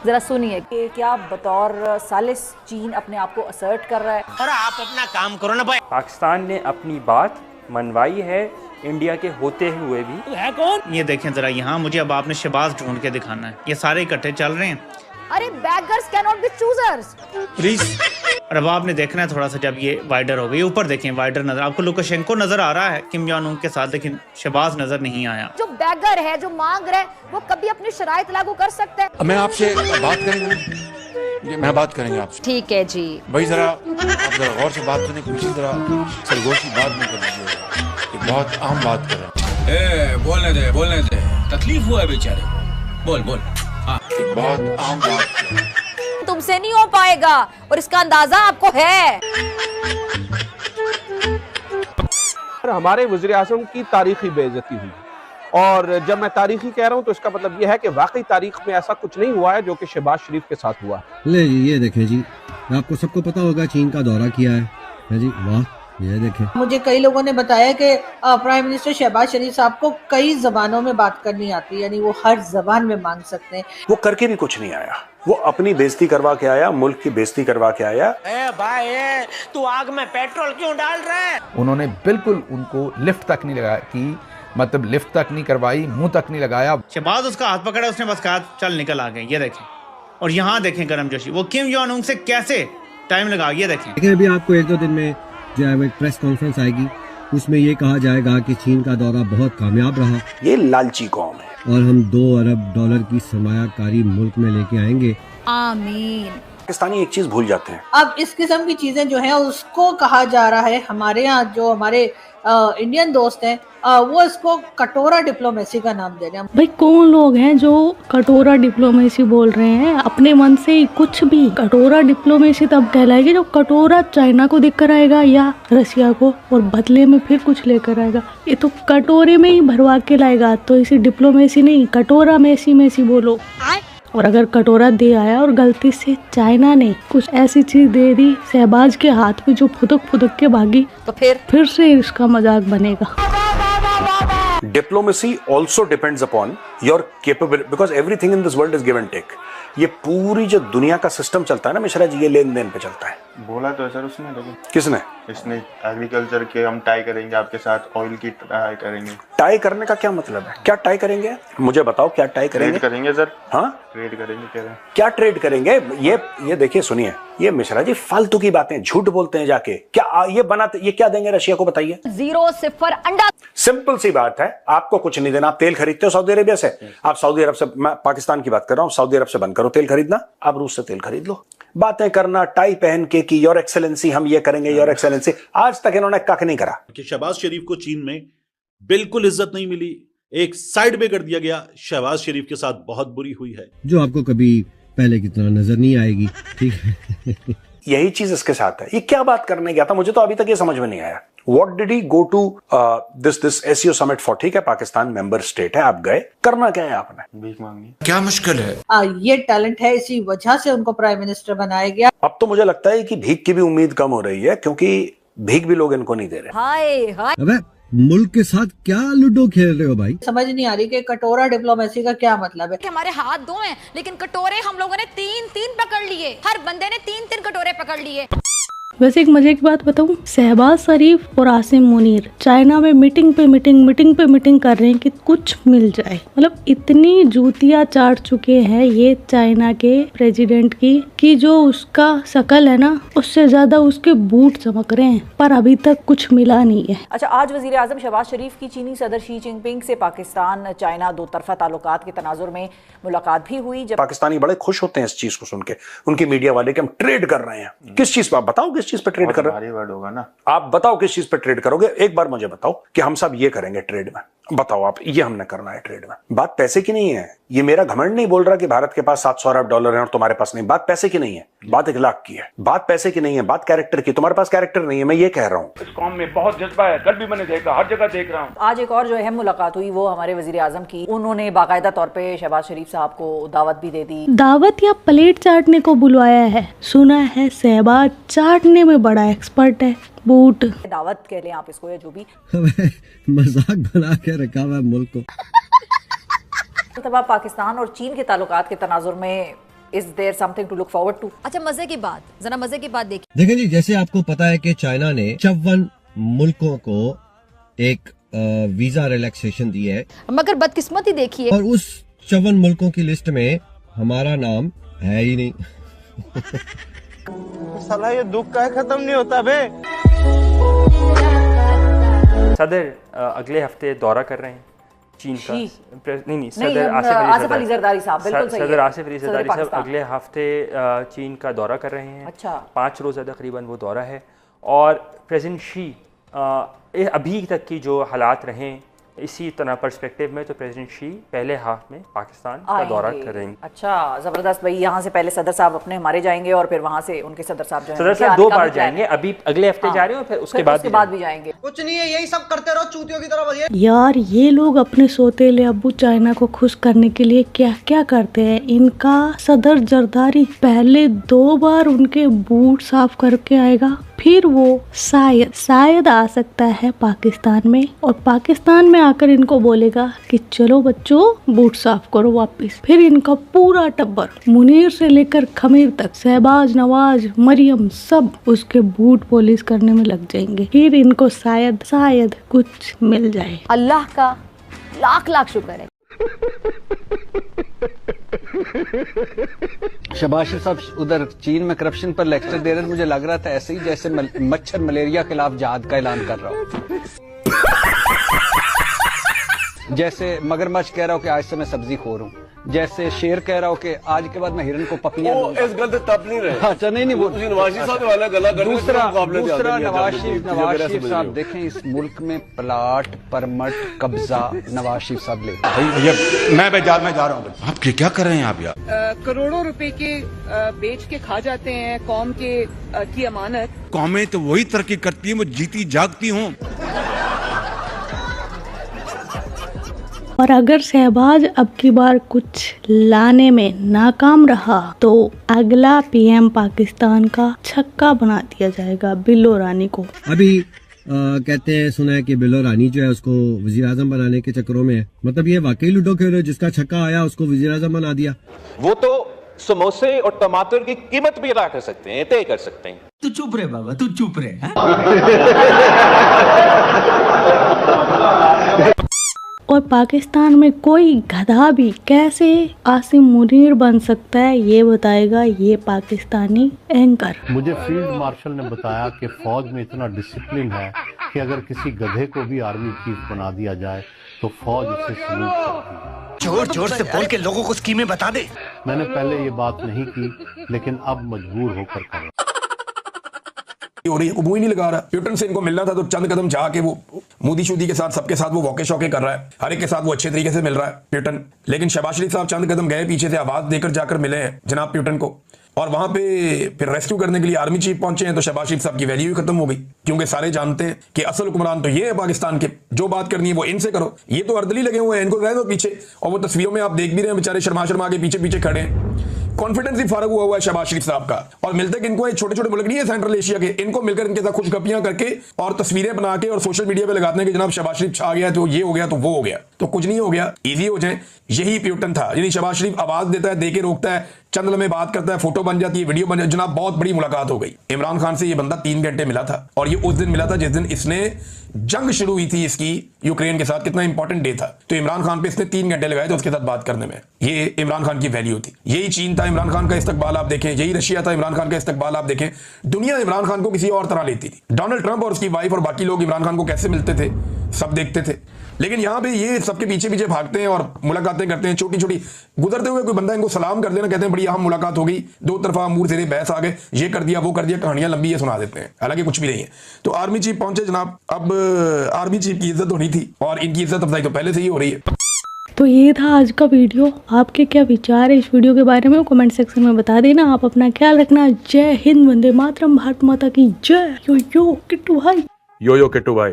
जरा सुनिए कि क्या बतौर सालिस चीन अपने आप को असर्ट कर रहा है। और आप अपना काम करो ना भाई। पाकिस्तान ने अपनी बात मनवाई है इंडिया के होते हुए भी। है कौन? ये देखें जरा यहाँ, मुझे अब आपने शहबाज ढूंढ के दिखाना है। ये सारे इकट्ठे चल रहे हैं। अरे beggars cannot be choosers। Please. और अब आपने देखना है थोड़ा सा, जब ये वाइडर हो गई, ऊपर देखें वाइडर नजर, आपको लुकाशेंको नजर आ रहा है किम जोंग उन के साथ, लेकिन शहबाज नजर नहीं आया। जो बैगर है, जो मांग रहा है, वो कभी अपनी शराइत लागू कर सकता है। मैं आपसे बात करेंगे, मैं बात करेंगे आपसे। ठीक है जी भाई जरा आप जरा गौर से बात करने की कोशिश, जरा सरगोश की बात नहीं कर दीजिएगा, एक बहुत अहम बात करें। बोलने दे, तकलीफ हुआ है बेचारे को, बोल बोल। एक बहुत अहम बात। तुमसे नहीं हो पाएगा और इसका अंदाजा आपको है। हमारे वज़ीर आज़म की तारीखी बेइज्जती हुई, और जब मैं तारीखी कह रहा हूँ तो इसका मतलब यह है कि वाकई तारीख में ऐसा कुछ नहीं हुआ है जो कि शहबाज शरीफ के साथ हुआ। ले जी, ये देखें जी, आपको सबको पता होगा चीन का दौरा किया है जी। वाह, ये देखें। मुझे कई लोगों ने बताया कि प्राइम मिनिस्टर शहबाज शरीफ साहब को कई जबानों में बात करनी आती है, यानी वो हर जबान में मांग सकते हैं। वो करके भी कुछ नहीं आया, वो अपनी बेइज्जती करवा के आया, मुल्क की बेइज्जती करवा के आया। भाई तू आग में पेट्रोल क्यों डाल रहा है? उन्होंने बिल्कुल उनको लिफ्ट तक नहीं लगाया की, मतलब लिफ्ट तक नहीं करवाई, मुंह तक नहीं लगाया। शहबाज उसका हाथ पकड़ा, उसने बस कहा चल निकल आ गए। ये देखें, और यहाँ देखें गर्मजोशी, वो किम जोंग उन से कैसे टाइम लगा। ये देखें। लेकिन अभी आपको 1-2 दिन में जो है वो एक प्रेस कॉन्फ्रेंस आएगी, उसमें ये कहा जाएगा कि चीन का दौरा बहुत कामयाब रहा। ये लालची कौम है और हम $2 अरब की सरमायाकारी मुल्क में लेके आएंगे। आमीन। पाकिस्तानी एक चीज भूल जाते हैं। अब इस किस्म की चीजें जो हैं उसको कहा जा रहा है, हमारे यहाँ जो हमारे इंडियन दोस्त हैं वो इसको कटोरा डिप्लोमेसी का नाम दे रहे हैं। भाई कौन लोग हैं जो कटोरा डिप्लोमेसी बोल रहे हैं? अपने मन से ही कुछ भी। कटोरा डिप्लोमेसी तब कहलाएगी जब कटोरा चाइना को देकर आएगा या रसिया को, और बदले में फिर कुछ लेकर आएगा। ये तो कटोरे में ही भरवा के लाएगा, तो इसी डिप्लोमेसी नहीं, कटोरा मेसी बोलो। और अगर कटोरा दे आया और गलती से चाइना ने कुछ ऐसी चीज दे दी शहबाज के हाथ में जो फुदक के भागी, तो फिर से इसका मजाक बनेगा। Diplomacy also depends upon your capability, because everything in this world is give and take. ये पूरी जो दुनिया का सिस्टम चलता है ना मिश्रा जी, ये लेन देन पे चलता है। बोला तो है सर उसने, लेकिन किसने? इसने एग्रीकल्चर के हम टाई करेंगे आपके साथ, ऑयल की टाई करेंगे। टाई करने का क्या मतलब है? क्या टाई करेंगे? मुझे बताओ क्या टाई करेंगे? ट्रेड करेंगे सर। हाँ, ट्रेड करेंगे कह रहे हैं। क्या ट्रेड करेंगे? ये देखिए, सुनिए, ये मिश्रा जी फालतू की बातें, झूठ बोलते हैं जाके। क्या ये बनाते, ये क्या देंगे रशिया को, बताइए? 0 सिफर अंडा। सिंपल सी बात है, आपको कुछ नहीं देना। आप तेल खरीदते हो सऊदी अरेबिया से, आप सऊदी अरब से, मैं पाकिस्तान की बात कर रहा हूं, सऊदी अरब से बंद करो तेल खरीदना, आप रूस से तेल खरीद लो। बातें करना टाई पहन के कि योर एक्सेलेंसी हम ये करेंगे, योर एक्सेलेंसी, आज तक इन्होंने कख नहीं करा। कि शहबाज शरीफ को चीन में बिल्कुल इज्जत नहीं मिली, एक साइड पे कर दिया गया। शहबाज शरीफ के साथ बहुत बुरी हुई है, जो आपको कभी पहले की तरह नजर नहीं आएगी। ठीक है। यही चीज इसके साथ है। ये क्या बात करने गया था, मुझे तो अभी तक ये समझ में नहीं आया। What did he go to this SCO summit for? ठीक है, पाकिस्तान मेंबर स्टेट है, आप गए, करना क्या है आपने? भीख मांगनी। क्या मुश्किल है? ये टैलेंट है, इसी वजह से उनको प्राइम मिनिस्टर बनाया गया। अब तो मुझे लगता है कि भीख की भी उम्मीद कम हो रही है, क्योंकि भीख भी लोग इनको नहीं दे रहे। हाय अबे मुल्क के साथ क्या लूडो खेल रहे हो भाई? समझ नहीं आ रही कि कटोरा डिप्लोमेसी का क्या मतलब है। कि हमारे हाथ 2 हैं, लेकिन कटोरे हम लोगों ने 3 पकड़ लिए। हर बंदे ने 3 कटोरे पकड़ लिए। वैसे एक मजे की बात बताऊं, शहबाज शरीफ और आसिम मुनीर चाइना में मीटिंग पे मीटिंग कर रहे हैं कि कुछ मिल जाए। मतलब इतनी जूतियां चाट चुके हैं ये चाइना के प्रेसिडेंट की कि जो उसका शकल है ना, उससे ज्यादा उसके बूट चमक रहे हैं, पर अभी तक कुछ मिला नहीं है। अच्छा, आज वजीर आजम शहबाज शरीफ की चीनी सदर शी जिनपिंग से पाकिस्तान चाइना 2 तरफा ताल्लुकात के तनाजुर में मुलाकात भी हुई। जब पाकिस्तानी बड़े खुश होते हैं इस चीज को सुन के, उनकी मीडिया वाले, कि हम ट्रेड कर रहे हैं। किस चीज पर? बताओ किस चीज पे ट्रेड कर रहे हैं? वर्ड होगा ना। आप बताओ किस चीज पे ट्रेड करोगे? एक बार मुझे बताओ कि हम सब ये करेंगे ट्रेड में, बताओ आप, ये हमने करना है ट्रेड में। बात पैसे की नहीं है। ये मेरा घमंड नहीं बोल रहा कि भारत के पास 700 अरब डॉलर है और तुम्हारे पास नहीं। बात पैसे की नहीं है, बात 1 लाख की है। बात पैसे की नहीं है, बात कैरेक्टर की। तुम्हारे पास कैरेक्टर नहीं है, मैं ये कह रहा हूँ। इस कौम में बहुत जज्बा है, कल भी मैंने देखा, हर जगह देख रहा हूँ। आज एक और जो अहम मुलाकात हुई वो हमारे वजीर आजम की। उन्होंने बाकायदा तौर पे शहबाज शरीफ साहब को दावत भी दे दी। दावत या प्लेट चाटने को बुलवाया है। सुना है शहबाज चाटने में बड़ा एक्सपर्ट है। बूट दावत कह लें आप इसको, या जो भी। मजाक बना के रखा हुआ मुल्क को। तब पाकिस्तान और चीन के ताल्लुकात के तनाजुर में Is there something to look forward to? अच्छा, मजे की बात, जरा मजे की बात देखिए। देखें जी, जैसे आपको पता है कि चाइना ने 54 मुल्कों को एक वीजा रिलैक्सेशन दी है, मगर बदकिस्मती देखिए, और उस 54 मुल्कों की लिस्ट में हमारा नाम है ही नहीं। साला ये दुख का खत्म नहीं होता बे। सदर अगले हफ्ते दौरा कर रहे हैं चीन का। नहीं, सदर आसिफ अली जरदारी साहब, बिल्कुल सही है। सदर आसिफ अली जरदारी साहब अगले हफ्ते चीन का दौरा कर रहे हैं। अच्छा, 5 रोज़ा तकरीबन वो दौरा है। और प्रेसिडेंट शी अभी तक की जो हालात रहें इसी तरह पर्सपेक्टिव में, तो प्रेसिडेंट शी पहले हाफ में पाकिस्तान का दौरा करेंगे। अच्छा, जबरदस्त भाई। यहाँ से पहले सदर साहब अपने हमारे जाएंगे और फिर वहाँ से उनके सदर साहब सदर साहब 2 बार जाएंगे, अभी अगले हफ्ते जा रहे हैं और फिर उसके बाद भी जाएंगे। कुछ नहीं है, यही सब करते रहो चूतियों की तरह। यार ये लोग अपने सोतेले अब्बू चाइना को खुश करने के लिए क्या क्या करते हैं। इनका सदर जरदारी पहले 2 बार उनके बूट साफ करके आएगा, फिर वो शायद आ सकता है पाकिस्तान में, और पाकिस्तान में आकर इनको बोलेगा कि चलो बच्चों बूट साफ करो वापस। फिर इनका पूरा टब्बर मुनीर से लेकर खमीर तक, शहबाज, नवाज, मरियम, सब उसके बूट पॉलिश करने में लग जाएंगे। फिर इनको शायद कुछ मिल जाए। अल्लाह का लाख लाख शुक्र है। शहबाज शरीफ साहब उधर चीन में करप्शन पर लेक्चर दे रहे थे, मुझे लग रहा था ऐसे ही जैसे मच्छर मलेरिया के खिलाफ जिहाद का ऐलान कर रहा हो। जैसे मगरमच्छ कह रहा हो कि आज से मैं सब्जी खोर हूँ, जैसे शेर कह रहा हो कि आज के बाद मैं हिरन को पपलियां दूंगा। इस गल तब नहीं रहे। अच्छा, नहीं वो नवाज शरीफ साहब वाला गला दूसरा नवाज शरीफ साहब देखें, इस मुल्क में प्लाट परमट कब्जा नवाज शरीफ साहब ले। मैं जा रहा हूँ। आप क्या कर रहे हैं आप यार? करोड़ों रुपए के बेच के खा जाते हैं कौम की अमानत। कौमें तो वही तरक्की करती है, वो जीती जागती हूँ। और अगर शहबाज अब की बार कुछ लाने में नाकाम रहा तो अगला पीएम पाकिस्तान का छक्का बना दिया जाएगा बिल्लो रानी को। अभी कहते हैं, सुना है कि बिल्लो रानी जो है उसको वजीर आजम बनाने के चक्करों में है। मतलब ये वाकई लूडो खेल रहे हो, जिसका छक्का आया उसको वजीर आजम बना दिया। वो तो समोसे और टमाटर की कीमत भी अदा कर सकते हैं, तय कर सकते हैं। तू चुप रहे बाबा, तू चुप रहे। और पाकिस्तान में कोई गधा भी कैसे आसिम मुनीर बन सकता है ये बताएगा ये पाकिस्तानी एंकर। मुझे फील्ड मार्शल ने बताया कि फौज में इतना डिसिप्लिन है कि अगर किसी गधे को भी आर्मी चीफ बना दिया जाए तो फौज उसे सलूट करती है। जोर जोर से बोल के लोगों को स्कीमें बता दे। मैंने पहले ये बात नहीं की, लेकिन अब मजबूर होकर कर हो रही है, वो ही नहीं लगा रहा। प्यूटन से इनको मिलना था तो चंद कदम जाके वो मोदी शूदी के साथ सबके साथ वो वॉके शौके कर रहा है, हर एक के साथ वो अच्छे तरीके से मिल रहा है प्यूटन। लेकिन शहबाज शरीफ साहब चंद कदम गए पीछे से, आवाज देकर जाकर मिले हैं जनाब प्यूटन को, और वहां पे फिर रेस्क्यू करने के लिए आर्मी चीफ पहुंचे हैं। तो शहबाज शरीफ साहब की वैल्यू ही खत्म हो गई, क्योंकि सारे जानते हैं कि असल हुक्मरान तो ये है पाकिस्तान के, जो बात करनी है वो इनसे करो। ये तो अर्दली लगे हुए हैं, इनको रह दो पीछे। और वो तस्वीरों में आप देख भी रहे हैं, बेचारे शर्मा शर्मा के पीछे पीछे खड़े हैं। कॉन्फिडेंस ही फारग हुआ है शहबाज शरीफ साहब का। और मिलते कि इनको छोटे छोटे मुल्क नहीं है सेंट्रल एशिया के, इनको मिलकर इनके साथ खुशगपियां करके और तस्वीरें बना के और सोशल मीडिया पे लगाते हैं कि जनाब शहबाज शरीफ छा गया, तो ये हो गया, तो वो हो गया। तो कुछ नहीं हो गया, इजी हो जाए। यही प्यूटन था, यानी शहबाज शरीफ आवाज देता है, देके रोकता है, चंद लम्हे बात करता है, फोटो बन जाती है, वीडियो बन जाती है। जनाब बहुत बड़ी मुलाकात हो गई। इमरान खान से ये बंदा 3 घंटे मिला था, और ये उस दिन मिला था जिस दिन इसने जंग शुरू हुई थी इसकी यूक्रेन के साथ। कितना इंपॉर्टेंट डे था, तो इमरान खान पे इसने 3 घंटे लगाए थे उसके साथ बात करने में। ये इमरान खान की वैल्यू थी। यही चीन था इमरान खान का इस्तकबाल आप देखें, यही रशिया था इमरान खान का इस्तकबाल आप देखें। दुनिया इमरान खान को किसी और तरह लेती थी। डोनाल्ड ट्रंप और उसकी वाइफ और बाकी लोग इमरान खान को कैसे मिलते थे सब देखते थे। लेकिन यहां पे ये सबके पीछे पीछे भागते हैं और मुलाकातें करते हैं। छोटी छोटी गुजरते हुए कोई बंदा इनको सलाम कर देना, कहते हैं बड़ी अहम मुलाकात हो गई, 2 तरफा अमूर से बहस आ गए, ये कर दिया वो कर दिया, कहानियां लंबी है सुना देते हैं, हालांकि कुछ भी नहीं है। तो आर्मी चीफ पहुंचे जनाब। अब आर्मी चीफ की इज्जत होनी थी, और इनकी इज्जत अफजाई तो पहले से ही हो रही है। तो ये था आज का वीडियो। आपके क्या विचार है इस वीडियो के बारे में कमेंट सेक्शन में बता देना। आप अपना ख्याल रखना। जय हिंद, वंदे मातरम, भारत माता की जय। यो किट्टू भाई, यो किट्टू भाई।